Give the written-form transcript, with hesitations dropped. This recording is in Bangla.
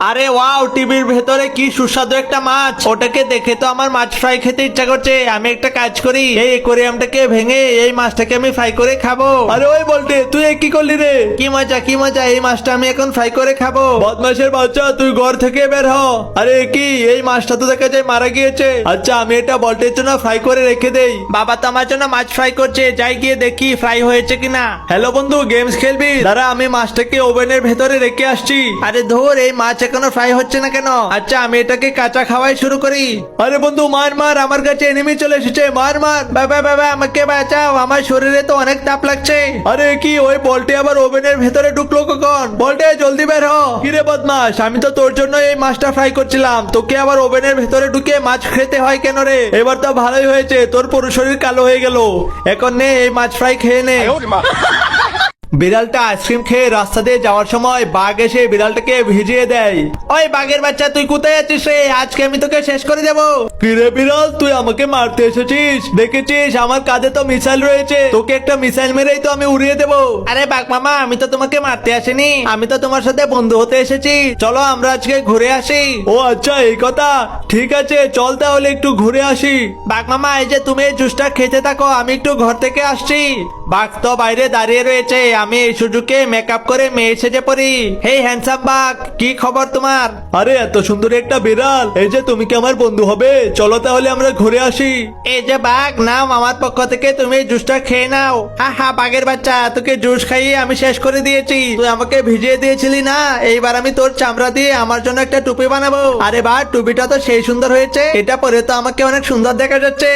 আরে ওয়াও, টিভির ভেতরে কি সুস্বাদু একটা মাছ। ওটাকে দেখে তো আমার মাছ ফ্রাই খেতে ইচ্ছা করছে। আমি একটা কাজ করি, এই অ্যাকোয়ারিয়ামটাকে ভেঙে এই মাছটাকে আমি ফ্রাই করে খাবো। আরে ওই বলতে তুই কি করলি রে? কি মজা কি মজা, এই মাছটা আমি এখন ফ্রাই করে খাবো। বদমাশের বাচ্চা, তুই ঘর থেকে বের হ। আরে কি, এই মাছটা তো দেখা যায় মারা গিয়েছে। আচ্ছা, আমি এটা বল্টের জন্য ফ্রাই করে রেখে দেই। বাবা তো আমার জন্য মাছ ফ্রাই করছে, যাই গিয়ে দেখি ফ্রাই হয়েছে কিনা। হ্যালো বন্ধু, গেমস খেলবি? দাঁড়া, আমি মাছটাকে ওভেনের ভেতরে রেখে আসছি। আরে ধর, এই মাছ এখনো ফ্রাই হচ্ছে না কেন? আচ্ছা, আমি এটাকে কাঁচা খাওয়াই শুরু করি। আরে বন্ধু, মার মার, আমার কাছে এনিমি চলে এসেছে, মার মার। বাবা বাবা, আমাকে বাঁচাও, আমার শরীরে তো অনেক তাপ লাগছে। আরে কি, ওই বলটে আবার ওভেনের ভেতরে ঢুকলো কখন? বলটে জলদি বের হ। কিরে বদমাস, আমি তো তোর জন্য এই মাছটা ফ্রাই করছিলাম, তোকে আবার ওভেনের ভেতরে ঢুকে মাছ খেতে হয় কেন রে? এবার তো ভালোই হয়েছে, তোর পুরো শরীর কালো হয়ে গেল। এখন নে, এই মাছ ফ্রাই খেয়ে নে। বিড়ালটা আইসক্রিম খেয়ে রাস্তা দিয়ে যাওয়ার সময় বাঘ এসে বিড়ালটাকে ভিজিয়ে দেয়। ওই বাঘের বাচ্চা, তুই কোথায় আছিস রে? আজকে আমি তোকে শেষ করে দেবো। কিরে বিড়াল, তুই আমাকে মারতে এসেছিস? দেখেছিস আমার কাঁধে তো মিসাইল রয়েছে, তোকে একটা মিসাইল মেরেই তো আমি উড়িয়ে দেবো। আরে বাঘ মামা, আমি তো তোমাকে মারতে আসিনি, আমি তো তোমার সাথে বন্ধু হতে এসেছি। চলো আমরা আজকে ঘুরে আসি। ও আচ্ছা, এই কথা, ঠিক আছে চল তাহলে একটু ঘুরে আসি। বাঘ মামা, এই যে তুমি এই জুসটা খেতে থাকো, আমি একটু ঘর থেকে আসছি। বাঘ তো বাইরে দাঁড়িয়ে রয়েছে, আমি এই সুযোগে মেকআপ করে মেয়ে সেজে পড়ি। হেই হ্যান্ডসাম বাঘ, কি খবর তোমার? আরে এত সুন্দর একটা বিড়াল, এই যে তুমি কি আমার বন্ধু হবে? চলো তাহলে আমরা ঘুরে আসি। এই যে বাঘ, নাও আমার পক্ষ থেকে তুমি এই জুসটা খেয়ে নাও। হা হা, বাঘের বাচ্চা, তোকে জুস খাইয়ে আমি শেষ করে দিয়েছি। তুই আমাকে ভিজিয়ে দিয়েছিলি না, এইবার আমি তোর চামড়া দিয়ে আমার জন্য একটা টুপি বানাবো। আরে বাহ, টুপিটা তো সেই সুন্দর হয়েছে, এটা পরে তো আমাকে অনেক সুন্দর দেখা যাচ্ছে।